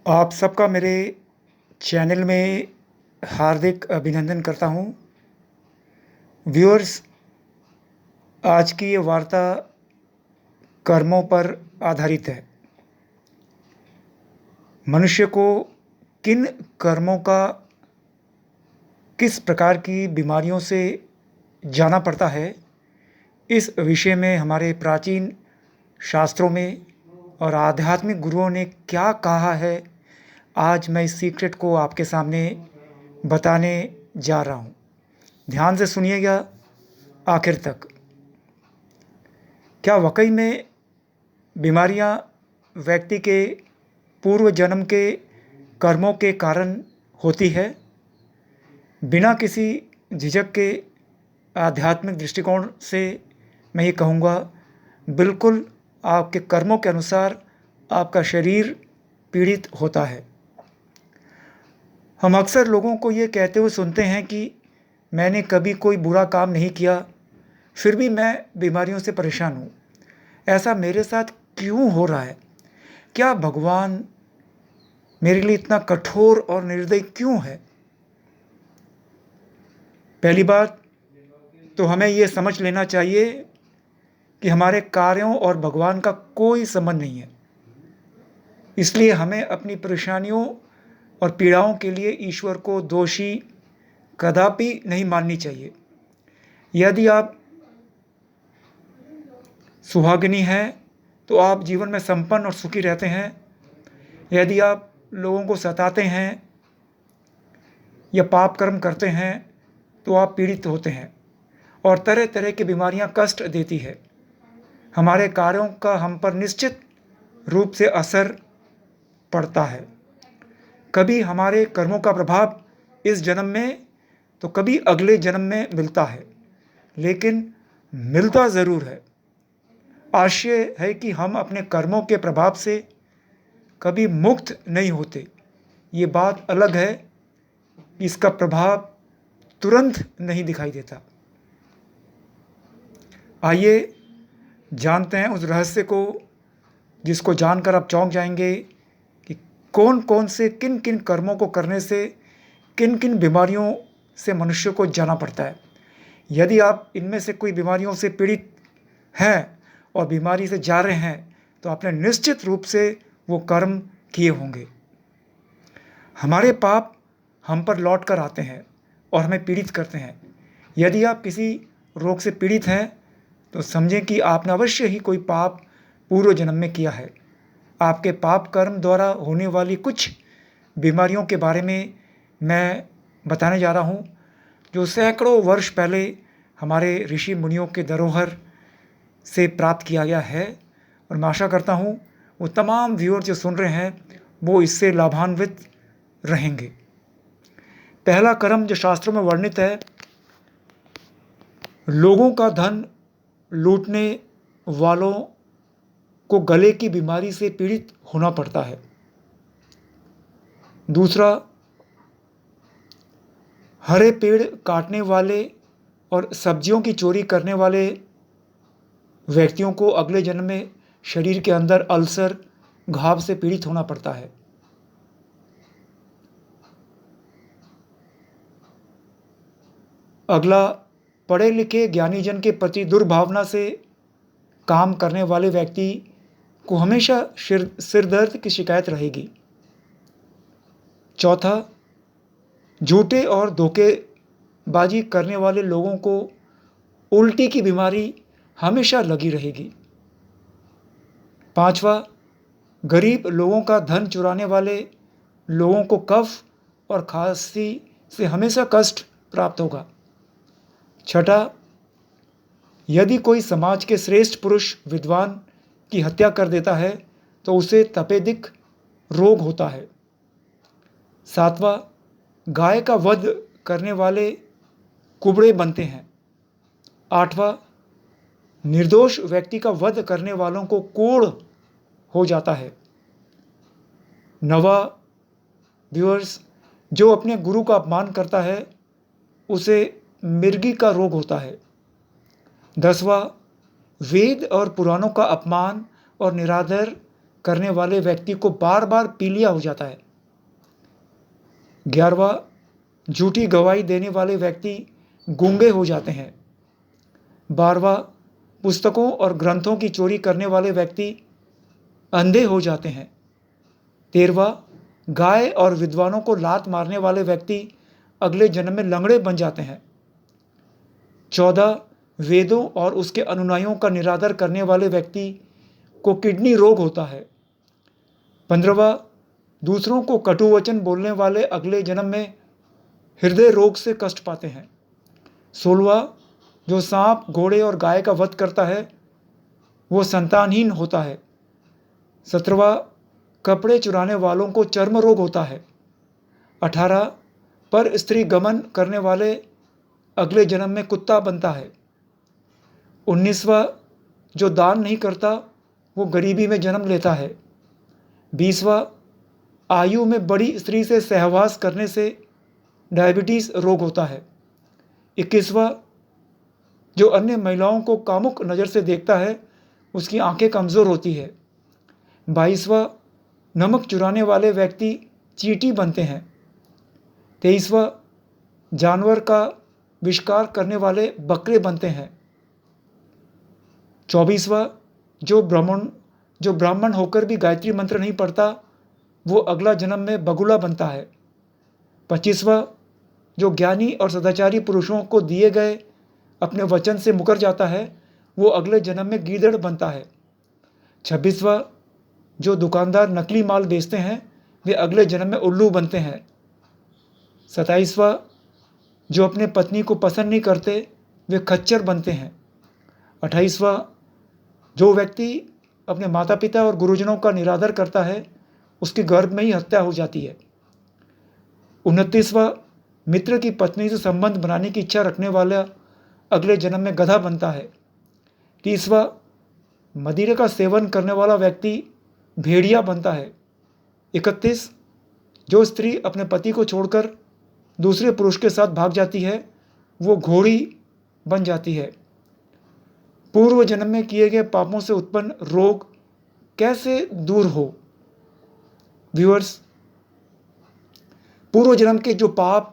आप सबका मेरे चैनल में हार्दिक अभिनंदन करता हूँ। व्यूअर्स, आज की ये वार्ता कर्मों पर आधारित है। मनुष्य को किन कर्मों का किस प्रकार की बीमारियों से जाना पड़ता है, इस विषय में हमारे प्राचीन शास्त्रों में और आध्यात्मिक गुरुओं ने क्या कहा है, आज मैं इस सीक्रेट को आपके सामने बताने जा रहा हूँ। ध्यान से सुनिएगा आखिर तक। क्या वाकई में बीमारियाँ व्यक्ति के पूर्व जन्म के कर्मों के कारण होती है? बिना किसी झिझक के आध्यात्मिक दृष्टिकोण से मैं ये कहूँगा, बिल्कुल आपके कर्मों के अनुसार आपका शरीर पीड़ित होता है। हम अक्सर लोगों को ये कहते हुए सुनते हैं कि मैंने कभी कोई बुरा काम नहीं किया, फिर भी मैं बीमारियों से परेशान हूँ। ऐसा मेरे साथ क्यों हो रहा है? क्या भगवान मेरे लिए इतना कठोर और निर्दयी क्यों है? पहली बात तो हमें ये समझ लेना चाहिए कि हमारे कार्यों और भगवान का कोई संबंध नहीं है। इसलिए हमें अपनी परेशानियों और पीड़ाओं के लिए ईश्वर को दोषी कदापि नहीं माननी चाहिए। यदि आप सुहागिनी हैं तो आप जीवन में संपन्न और सुखी रहते हैं। यदि आप लोगों को सताते हैं या पाप कर्म करते हैं तो आप पीड़ित होते हैं और तरह तरह की बीमारियां कष्ट देती है। हमारे कार्यों का हम पर निश्चित रूप से असर पड़ता है। कभी हमारे कर्मों का प्रभाव इस जन्म में तो कभी अगले जन्म में मिलता है, लेकिन मिलता ज़रूर है। आश्चर्य है कि हम अपने कर्मों के प्रभाव से कभी मुक्त नहीं होते। ये बात अलग है कि इसका प्रभाव तुरंत नहीं दिखाई देता। आइए जानते हैं उस रहस्य को, जिसको जानकर आप चौंक जाएंगे कि कौन कौन से किन किन कर्मों को करने से किन किन बीमारियों से मनुष्य को जाना पड़ता है। यदि आप इनमें से कोई बीमारियों से पीड़ित हैं और बीमारी से जा रहे हैं तो आपने निश्चित रूप से वो कर्म किए होंगे। हमारे पाप हम पर लौट कर आते हैं और हमें पीड़ित करते हैं। यदि आप किसी रोग से पीड़ित हैं तो समझें कि आपने अवश्य ही कोई पाप पूर्व जन्म में किया है। आपके पाप कर्म द्वारा होने वाली कुछ बीमारियों के बारे में मैं बताने जा रहा हूँ, जो सैकड़ों वर्ष पहले हमारे ऋषि मुनियों के धरोहर से प्राप्त किया गया है। और मैं आशा करता हूँ वो तमाम व्यूअर जो सुन रहे हैं वो इससे लाभान्वित रहेंगे। पहला कर्म जो शास्त्रों में वर्णित है, लोगों का धन लूटने वालों को गले की बीमारी से पीड़ित होना पड़ता है। दूसरा, हरे पेड़ काटने वाले और सब्जियों की चोरी करने वाले व्यक्तियों को अगले जन्म में शरीर के अंदर अल्सर घाव से पीड़ित होना पड़ता है। अगला, पढ़े लिखे ज्ञानीजन के प्रति दुर्भावना से काम करने वाले व्यक्ति को हमेशा सिर दर्द की शिकायत रहेगी। चौथा, झूठे और धोखेबाजी करने वाले लोगों को उल्टी की बीमारी हमेशा लगी रहेगी। पांचवा, गरीब लोगों का धन चुराने वाले लोगों को कफ और खांसी से हमेशा कष्ट प्राप्त होगा। छठा, यदि कोई समाज के श्रेष्ठ पुरुष विद्वान की हत्या कर देता है तो उसे तपेदिक रोग होता है। सातवां, गाय का वध करने वाले कुबड़े बनते हैं। आठवां, निर्दोष व्यक्ति का वध करने वालों को कोढ़ हो जाता है। नवा, व्यूअर्स, जो अपने गुरु का अपमान करता है उसे मिर्गी का रोग होता है। 10वां, वेद और पुराणों का अपमान और निरादर करने वाले व्यक्ति को बार बार पीलिया हो जाता है। 11वां, झूठी गवाही देने वाले व्यक्ति गूंगे हो जाते हैं। 12वां, पुस्तकों और ग्रंथों की चोरी करने वाले व्यक्ति अंधे हो जाते हैं। 13वां, गाय और विद्वानों को लात मारने वाले व्यक्ति अगले जन्म में लंगड़े बन जाते हैं। 14, वेदों और उसके अनुयायियों का निरादर करने वाले व्यक्ति को किडनी रोग होता है। 15वां, दूसरों को कटु वचन बोलने वाले अगले जन्म में हृदय रोग से कष्ट पाते हैं। 16वां, जो सांप, घोड़े और गाय का वध करता है वो संतानहीन होता है। 17वां, कपड़े चुराने वालों को चर्म रोग होता है। 18, पर स्त्री गमन करने वाले अगले जन्म में कुत्ता बनता है। 19वां, जो दान नहीं करता वो गरीबी में जन्म लेता है। 20वां, आयु में बड़ी स्त्री से सहवास करने से डायबिटीज रोग होता है। 21वां, जो अन्य महिलाओं को कामुक नज़र से देखता है उसकी आंखें कमज़ोर होती है। 22वां, नमक चुराने वाले व्यक्ति चींटी बनते हैं। 23वां, जानवर का विष्कार करने वाले बकरे बनते हैं। 24वां, जो ब्राह्मण होकर भी गायत्री मंत्र नहीं पढ़ता वो अगला जन्म में बगुला बनता है। 25वां, जो ज्ञानी और सदाचारी पुरुषों को दिए गए अपने वचन से मुकर जाता है वो अगले जन्म में गीदड़ बनता है। 26वां, जो दुकानदार नकली माल बेचते हैं वे अगले जन्म में उल्लू बनते हैं। 27वां, जो अपने पत्नी को पसंद नहीं करते वे खच्चर बनते हैं। 28वां, जो व्यक्ति अपने माता पिता और गुरुजनों का निरादर करता है उसके गर्भ में ही हत्या हो जाती है। 29वां, मित्र की पत्नी से संबंध बनाने की इच्छा रखने वाला अगले जन्म में गधा बनता है। 30वां, मदिरा का सेवन करने वाला व्यक्ति भेड़िया बनता है। 31, जो स्त्री अपने पति को छोड़कर दूसरे पुरुष के साथ भाग जाती है वो घोड़ी बन जाती है। पूर्व जन्म में किए गए पापों से उत्पन्न रोग कैसे दूर हो? व्यूअर्स, पूर्व जन्म के जो पाप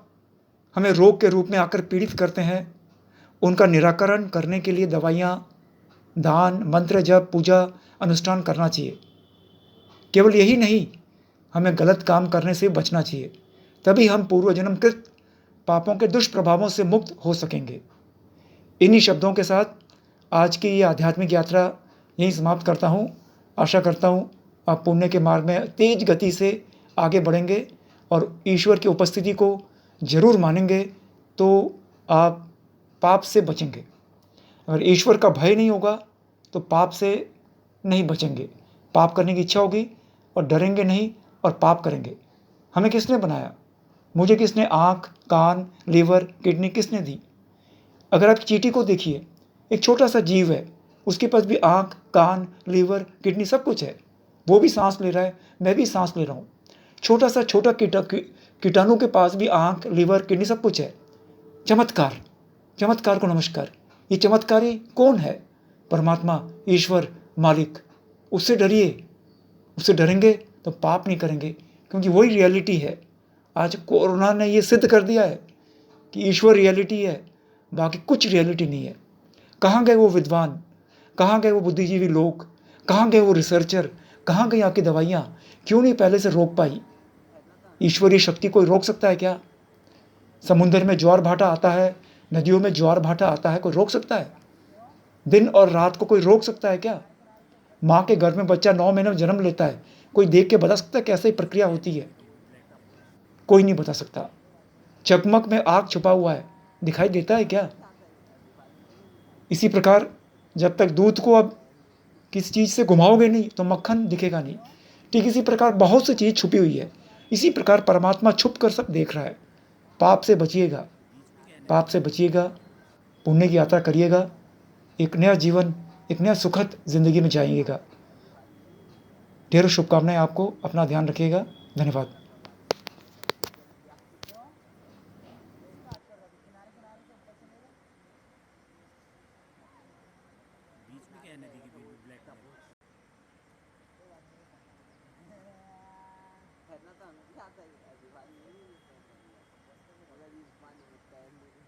हमें रोग के रूप में आकर पीड़ित करते हैं उनका निराकरण करने के लिए दवाइयाँ, दान, मंत्र जप, पूजा, अनुष्ठान करना चाहिए। केवल यही नहीं, हमें गलत काम करने से बचना चाहिए, तभी हम पूर्व जन्मकृत पापों के दुष्प्रभावों से मुक्त हो सकेंगे। इन्हीं शब्दों के साथ आज की ये आध्यात्मिक यात्रा यहीं समाप्त करता हूँ। आशा करता हूँ आप पुण्य के मार्ग में तेज गति से आगे बढ़ेंगे और ईश्वर की उपस्थिति को जरूर मानेंगे तो आप पाप से बचेंगे। अगर ईश्वर का भय नहीं होगा तो पाप से नहीं बचेंगे। पाप करने की इच्छा होगी और डरेंगे नहीं और पाप करेंगे। हमें किसने बनाया? मुझे किसने आँख, कान, लीवर, किडनी किसने दी? अगर आप चींटी को देखिए, एक छोटा सा जीव है, उसके पास भी आँख, कान, लीवर, किडनी सब कुछ है। वो भी सांस ले रहा है, मैं भी सांस ले रहा हूँ। छोटा कीटाणु के पास भी आँख, लीवर, किडनी सब कुछ है। चमत्कार, चमत्कार को नमस्कार। ये चमत्कारी कौन है? परमात्मा, ईश्वर, मालिक। उससे डरिए। उससे डरेंगे तो पाप नहीं करेंगे, क्योंकि वही रियलिटी है। आज कोरोना ने ये सिद्ध कर दिया है कि ईश्वर रियलिटी है, बाकी कुछ रियलिटी नहीं है। कहाँ गए वो विद्वान? कहाँ गए वो बुद्धिजीवी लोग? कहाँ गए वो रिसर्चर? कहाँ गई आपकी दवाइयाँ? क्यों नहीं पहले से रोक पाई? ईश्वरीय शक्ति कोई रोक सकता है क्या? समुद्र में ज्वार भाटा आता है, नदियों में ज्वार भाटा आता है, कोई रोक सकता है? दिन और रात को कोई रोक सकता है क्या? माँ के गर्भ में बच्चा 9 महीने में जन्म लेता है, कोई देख के बता सकता है कैसे प्रक्रिया होती है? कोई नहीं बता सकता। चकमक में आग छुपा हुआ है, दिखाई देता है क्या? इसी प्रकार जब तक दूध को अब किसी चीज़ से घुमाओगे नहीं तो मक्खन दिखेगा नहीं। ठीक इसी प्रकार बहुत सी चीज़ छुपी हुई है। इसी प्रकार परमात्मा छुप कर सब देख रहा है। पाप से बचिएगा, पाप से बचिएगा, पुण्य की यात्रा करिएगा, एक नया जीवन, एक नया सुखद जिंदगी में जाइएगा। ढेरों शुभकामनाएं आपको। अपना ध्यान रखिएगा। धन्यवाद। तैरना तो हमें भी आता ही है, ऐसी बात नहीं है, मगर इस पानी में तैरने